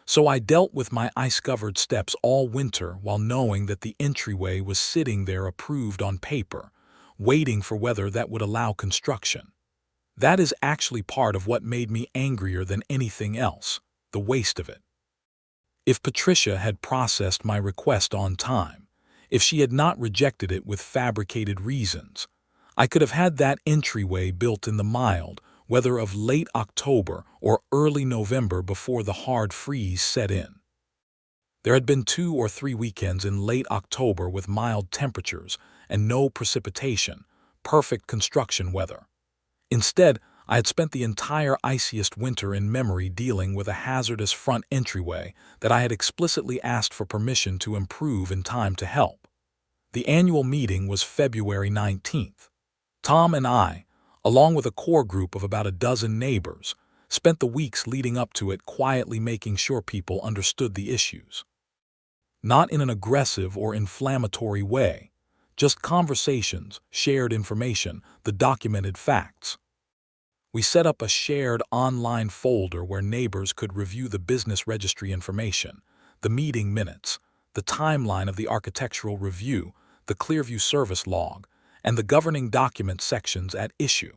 So I dealt with my ice-covered steps all winter while knowing that the entryway was sitting there approved on paper, waiting for weather that would allow construction. That is actually part of what made me angrier than anything else, the waste of it. If Patricia had processed my request on time, if she had not rejected it with fabricated reasons, I could have had that entryway built in the mild weather of late October or early November before the hard freeze set in. There had been 2 or 3 weekends in late October with mild temperatures and no precipitation, perfect construction weather. Instead, I had spent the entire iciest winter in memory dealing with a hazardous front entryway that I had explicitly asked for permission to improve in time to help. The annual meeting was February 19th. Tom and I, along with a core group of about a dozen neighbors, spent the weeks leading up to it quietly making sure people understood the issues. Not in an aggressive or inflammatory way, just conversations, shared information, the documented facts. We set up a shared online folder where neighbors could review the business registry information, the meeting minutes, the timeline of the architectural review, the Clearview service log, and the governing document sections at issue.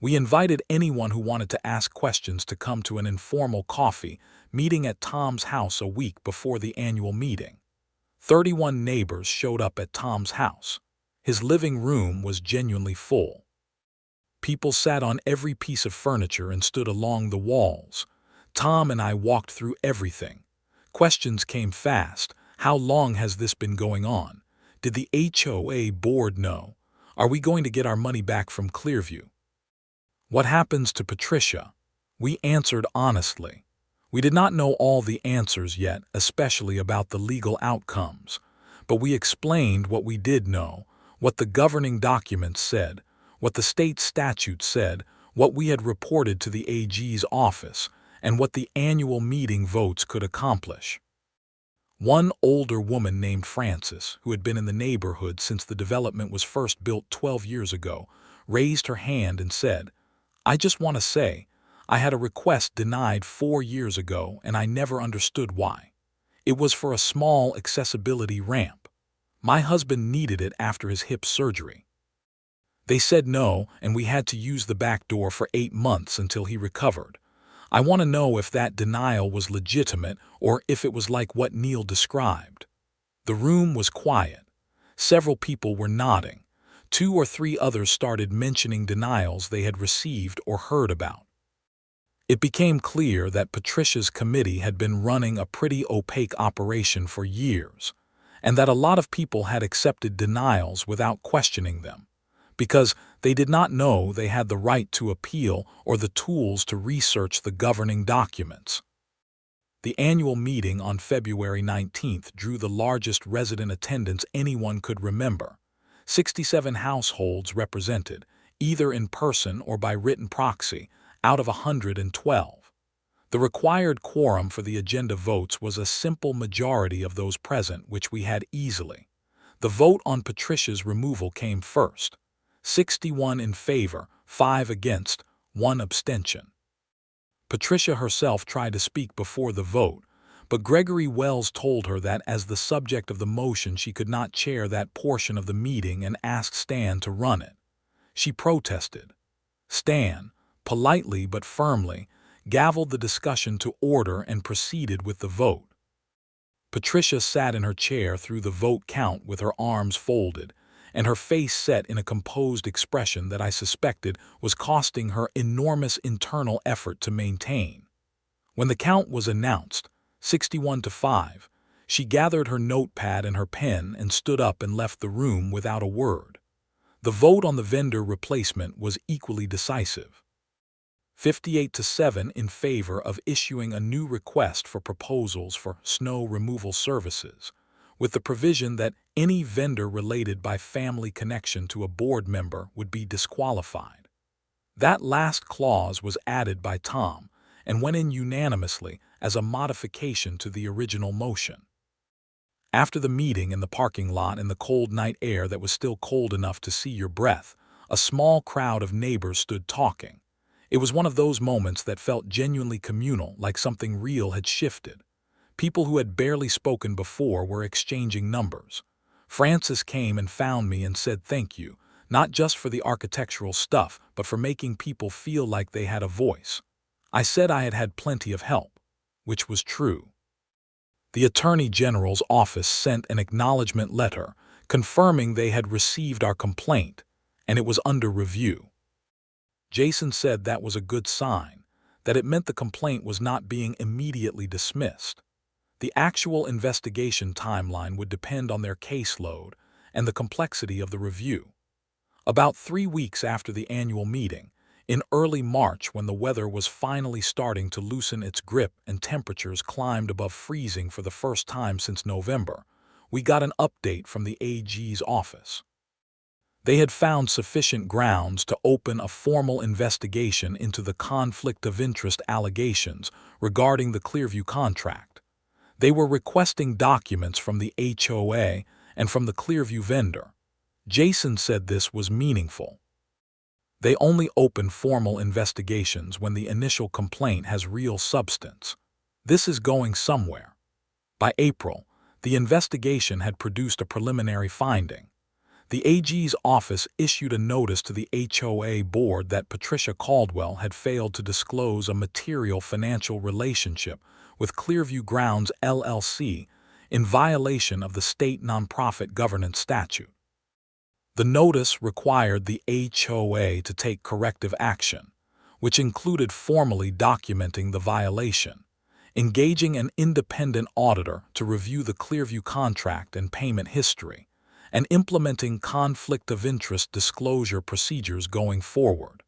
We invited anyone who wanted to ask questions to come to an informal coffee meeting at Tom's house a week before the annual meeting. 31 neighbors showed up at Tom's house. His living room was genuinely full. People sat on every piece of furniture and stood along the walls. Tom and I walked through everything. Questions came fast. How long has this been going on? Did the HOA board know? Are we going to get our money back from Clearview? What happens to Patricia? We answered honestly. We did not know all the answers yet, especially about the legal outcomes. But we explained what we did know, what the governing documents said, what the state statute said, what we had reported to the AG's office, and what the annual meeting votes could accomplish. One older woman named Frances, who had been in the neighborhood since the development was first built 12 years ago, raised her hand and said, "I just want to say, I had a request denied 4 years ago and I never understood why. It was for a small accessibility ramp. My husband needed it after his hip surgery. They said no, and we had to use the back door for 8 months until he recovered. I want to know if that denial was legitimate or if it was like what Neil described." The room was quiet. Several people were nodding. 2 or 3 others started mentioning denials they had received or heard about. It became clear that Patricia's committee had been running a pretty opaque operation for years, and that a lot of people had accepted denials without questioning them, because they did not know they had the right to appeal or the tools to research the governing documents. The annual meeting on February 19th drew the largest resident attendance anyone could remember. 67 households represented, either in person or by written proxy, out of 112. The required quorum for the agenda votes was a simple majority of those present, which we had easily. The vote on Patricia's removal came first. 61 in favor, 5 against, 1 abstention. Patricia herself tried to speak before the vote, but Gregory Wells told her that as the subject of the motion she could not chair that portion of the meeting and asked Stan to run it. She protested. Stan, politely but firmly, gavelled the discussion to order and proceeded with the vote. Patricia sat in her chair through the vote count with her arms folded, and her face set in a composed expression that I suspected was costing her enormous internal effort to maintain. When the count was announced, 61-5, she gathered her notepad and her pen and stood up and left the room without a word. The vote on the vendor replacement was equally decisive. 58-7 in favor of issuing a new request for proposals for snow removal services, with the provision that any vendor related by family connection to a board member would be disqualified. That last clause was added by Tom and went in unanimously as a modification to the original motion. After the meeting in the parking lot in the cold night air that was still cold enough to see your breath, a small crowd of neighbors stood talking. It was one of those moments that felt genuinely communal, like something real had shifted. People who had barely spoken before were exchanging numbers. Frances came and found me and said thank you, not just for the architectural stuff, but for making people feel like they had a voice. I said I had had plenty of help, which was true. The Attorney General's office sent an acknowledgement letter confirming they had received our complaint, and it was under review. Jason said that was a good sign, that it meant the complaint was not being immediately dismissed. The actual investigation timeline would depend on their caseload and the complexity of the review. About 3 weeks after the annual meeting, in early March when the weather was finally starting to loosen its grip and temperatures climbed above freezing for the first time since November, we got an update from the AG's office. They had found sufficient grounds to open a formal investigation into the conflict of interest allegations regarding the Clearview contract. They were requesting documents from the HOA and from the Clearview vendor. Jason said this was meaningful. They only open formal investigations when the initial complaint has real substance. This is going somewhere. By April, the investigation had produced a preliminary finding. The AG's office issued a notice to the HOA board that Patricia Caldwell had failed to disclose a material financial relationship with Clearview Grounds LLC in violation of the state nonprofit governance statute. The notice required the HOA to take corrective action, which included formally documenting the violation, engaging an independent auditor to review the Clearview contract and payment history, and implementing conflict of interest disclosure procedures going forward.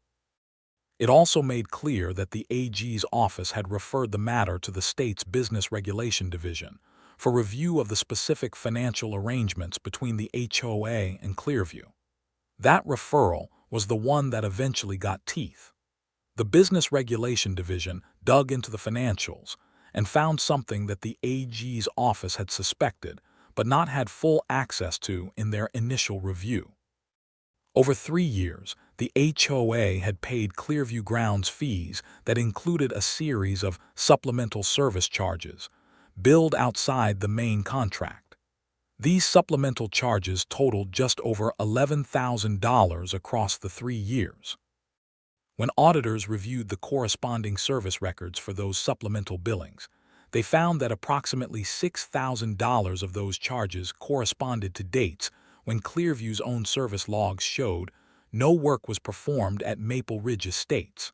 It also made clear that the AG's office had referred the matter to the state's Business Regulation Division for review of the specific financial arrangements between the HOA and Clearview. That referral was the one that eventually got teeth. The Business Regulation Division dug into the financials and found something that the AG's office had suspected but not had full access to in their initial review. Over 3 years, the HOA had paid Clearview grounds fees that included a series of supplemental service charges, billed outside the main contract. These supplemental charges totaled just over $11,000 across the 3 years. When auditors reviewed the corresponding service records for those supplemental billings, they found that approximately $6,000 of those charges corresponded to dates when Clearview's own service logs showed no work was performed at Maple Ridge Estates.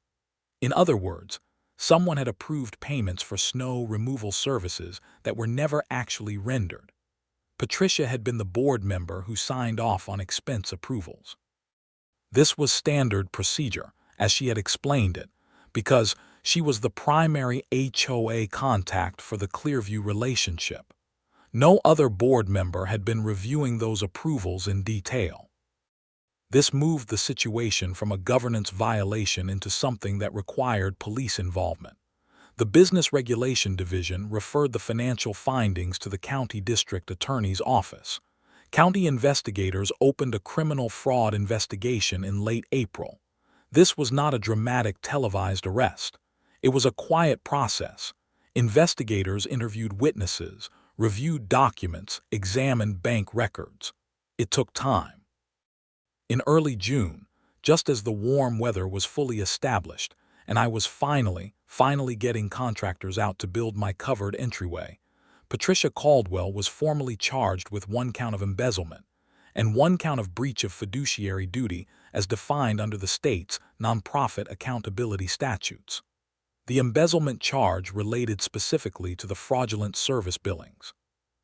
In other words, someone had approved payments for snow removal services that were never actually rendered. Patricia had been the board member who signed off on expense approvals. This was standard procedure, as she had explained it, because she was the primary HOA contact for the Clearview relationship. No other board member had been reviewing those approvals in detail. This moved the situation from a governance violation into something that required police involvement. The Business Regulation Division referred the financial findings to the County District Attorney's Office. County investigators opened a criminal fraud investigation in late April. This was not a dramatic televised arrest. It was a quiet process. Investigators interviewed witnesses, reviewed documents, examined bank records. It took time. In early June, just as the warm weather was fully established, and I was finally getting contractors out to build my covered entryway, Patricia Caldwell was formally charged with 1 count of embezzlement and 1 count of breach of fiduciary duty as defined under the state's nonprofit accountability statutes. The embezzlement charge related specifically to the fraudulent service billings.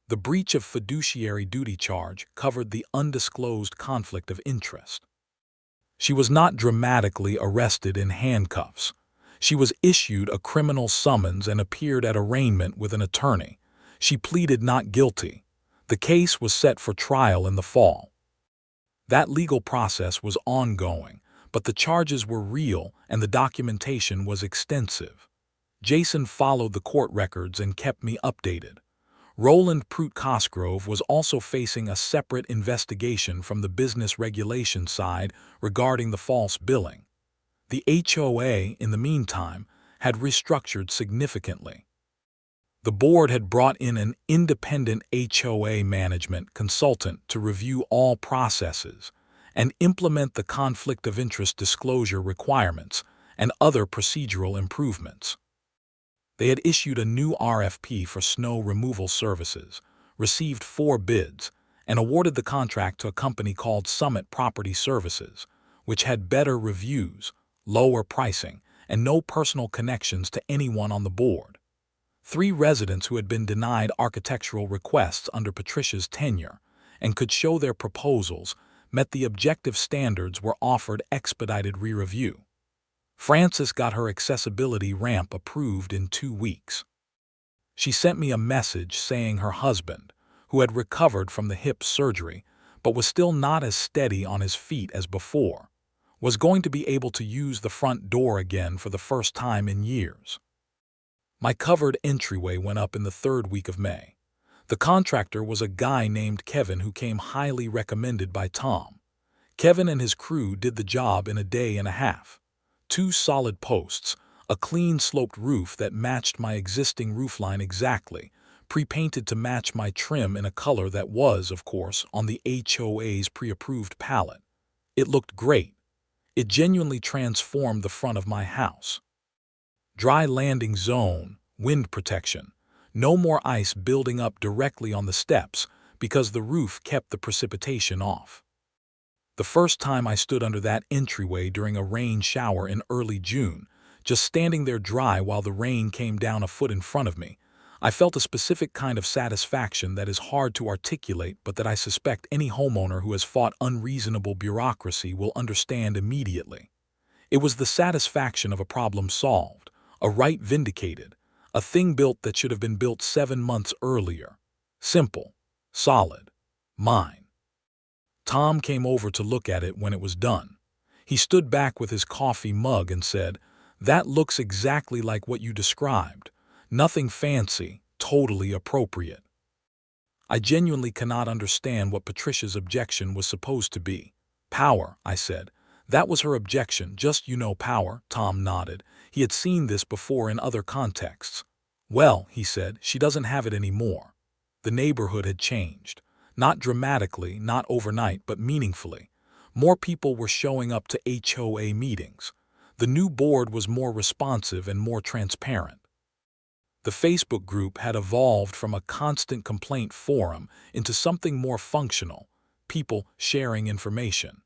The breach of fiduciary duty charge covered the undisclosed conflict of interest. She was not dramatically arrested in handcuffs. She was issued a criminal summons and appeared at arraignment with an attorney. She pleaded not guilty. The case was set for trial in the fall. That legal process was ongoing, but the charges were real and the documentation was extensive. Jason followed the court records and kept me updated. Roland Prout-Cosgrove was also facing a separate investigation from the business regulation side regarding the false billing. The HOA, in the meantime, had restructured significantly. The board had brought in an independent HOA management consultant to review all processes and implement the conflict of interest disclosure requirements and other procedural improvements. They had issued a new RFP for snow removal services, received 4 bids, and awarded the contract to a company called Summit Property Services, which had better reviews, lower pricing, and no personal connections to anyone on the board. 3 residents who had been denied architectural requests under Patricia's tenure and could show their proposals met the objective standards were offered expedited re-review. Frances got her accessibility ramp approved in 2 weeks. She sent me a message saying her husband, who had recovered from the hip surgery but was still not as steady on his feet as before, was going to be able to use the front door again for the first time in years. My covered entryway went up in the 3rd week of May. The contractor was a guy named Kevin who came highly recommended by Tom. Kevin and his crew did the job in a day and a half. 2 solid posts, a clean sloped roof that matched my existing roofline exactly, pre-painted to match my trim in a color that was, of course, on the HOA's pre-approved palette. It looked great. It genuinely transformed the front of my house. Dry landing zone, wind protection. No more ice building up directly on the steps because the roof kept the precipitation off. The first time I stood under that entryway during a rain shower in early June, just standing there dry while the rain came down a foot in front of me, I felt a specific kind of satisfaction that is hard to articulate but that I suspect any homeowner who has fought unreasonable bureaucracy will understand immediately. It was the satisfaction of a problem solved, a right vindicated, a thing built that should have been built 7 months earlier. Simple, solid, mine. Tom came over to look at it when it was done. He stood back with his coffee mug and said, "That looks exactly like what you described. Nothing fancy, totally appropriate." I genuinely cannot understand what Patricia's objection was supposed to be. "Power," I said. "That was her objection, just power." Tom nodded. He had seen this before in other contexts. "Well," he said, "she doesn't have it anymore." The neighborhood had changed. Not dramatically, not overnight, but meaningfully. More people were showing up to HOA meetings. The new board was more responsive and more transparent. The Facebook group had evolved from a constant complaint forum into something more functional, people sharing information,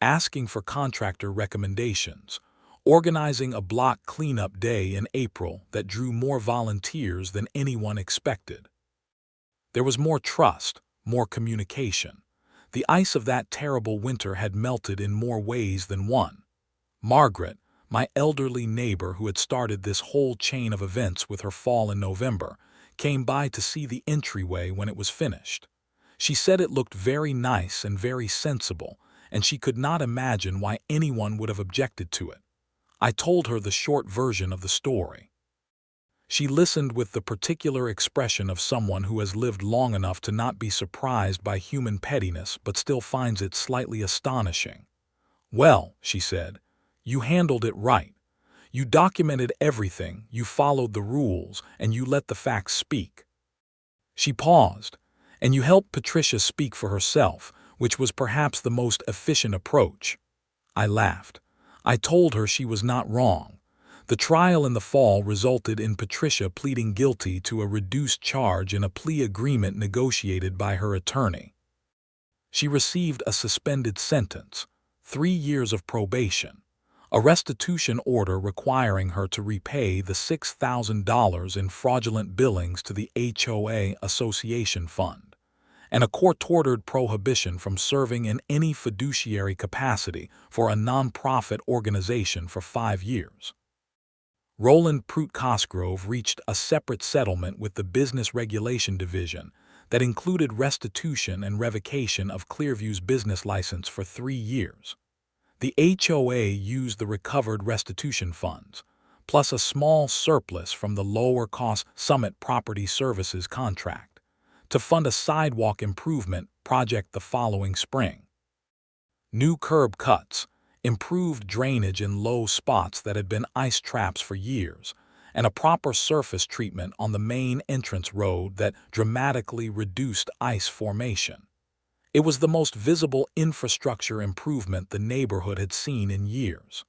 asking for contractor recommendations, organizing a block cleanup day in April that drew more volunteers than anyone expected. There was more trust, more communication. The ice of that terrible winter had melted in more ways than one. Margaret, my elderly neighbor who had started this whole chain of events with her fall in November, came by to see the entryway when it was finished. She said it looked very nice and very sensible, and she could not imagine why anyone would have objected to it. I told her the short version of the story. She listened with the particular expression of someone who has lived long enough to not be surprised by human pettiness but still finds it slightly astonishing. "Well," she said, "you handled it right. You documented everything, you followed the rules, and you let the facts speak." She paused, "And you helped Patricia speak for herself, which was perhaps the most efficient approach." I laughed. I told her she was not wrong. The trial in the fall resulted in Patricia pleading guilty to a reduced charge in a plea agreement negotiated by her attorney. She received a suspended sentence, 3 years of probation, a restitution order requiring her to repay the $6,000 in fraudulent billings to the HOA Association Fund, and a court-ordered prohibition from serving in any fiduciary capacity for a nonprofit organization for 5 years. Roland Prout Cosgrove reached a separate settlement with the Business Regulation Division that included restitution and revocation of Clearview's business license for 3 years. The HOA used the recovered restitution funds, plus a small surplus from the lower-cost Summit Property Services contract, to fund a sidewalk improvement project the following spring. New curb cuts, improved drainage in low spots that had been ice traps for years, and a proper surface treatment on the main entrance road that dramatically reduced ice formation. It was the most visible infrastructure improvement the neighborhood had seen in years.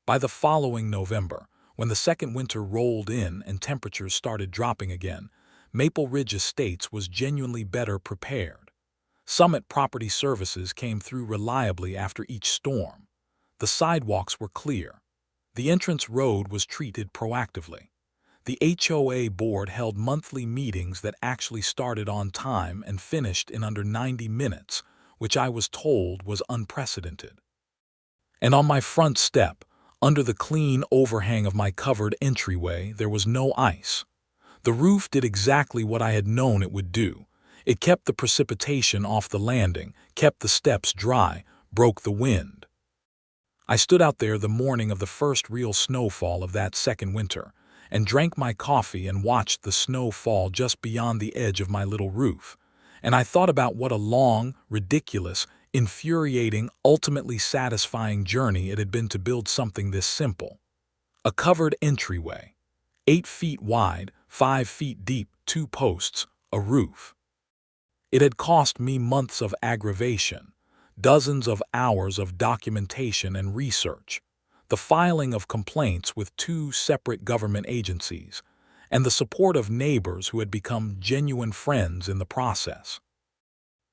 By the following November, when the second winter rolled in and temperatures started dropping again, Maple Ridge Estates was genuinely better prepared. Summit Property Services came through reliably after each storm. The sidewalks were clear. The entrance road was treated proactively. The HOA board held monthly meetings that actually started on time and finished in under 90 minutes, which I was told was unprecedented. And on my front step, under the clean overhang of my covered entryway, there was no ice. The roof did exactly what I had known it would do. It kept the precipitation off the landing, kept the steps dry, broke the wind. I stood out there the morning of the first real snowfall of that second winter, and drank my coffee and watched the snow fall just beyond the edge of my little roof. And I thought about what a long, ridiculous, infuriating, ultimately satisfying journey it had been to build something this simple. A covered entryway, 8 feet wide, 5 feet deep, 2 posts, a roof. It had cost me months of aggravation, dozens of hours of documentation and research, the filing of complaints with 2 separate government agencies, and the support of neighbors who had become genuine friends in the process.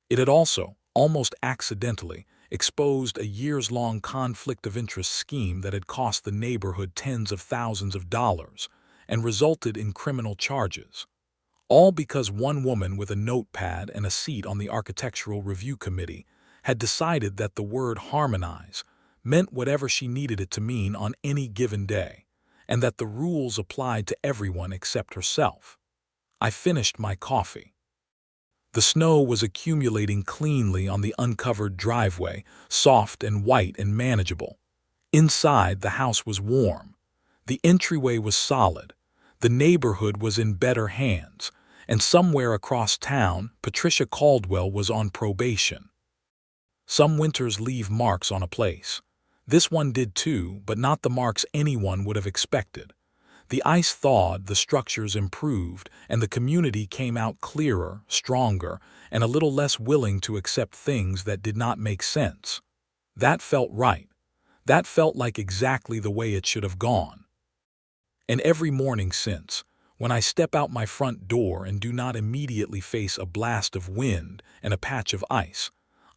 It had also, almost accidentally, exposed a years-long conflict of interest scheme that had cost the neighborhood tens of thousands of dollars and resulted in criminal charges. All because one woman with a notepad and a seat on the Architectural Review Committee had decided that the word harmonize meant whatever she needed it to mean on any given day, and that the rules applied to everyone except herself. I finished my coffee. The snow was accumulating cleanly on the uncovered driveway, soft and white and manageable. Inside, the house was warm. The entryway was solid. The neighborhood was in better hands, and somewhere across town, Patricia Caldwell was on probation. Some winters leave marks on a place. This one did too, but not the marks anyone would have expected. The ice thawed, the structures improved, and the community came out clearer, stronger, and a little less willing to accept things that did not make sense. That felt right. That felt like exactly the way it should have gone. And every morning since, when I step out my front door and do not immediately face a blast of wind and a patch of ice,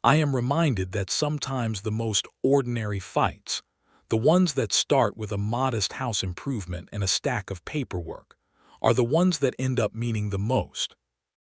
I am reminded that sometimes the most ordinary fights, the ones that start with a modest house improvement and a stack of paperwork, are the ones that end up meaning the most.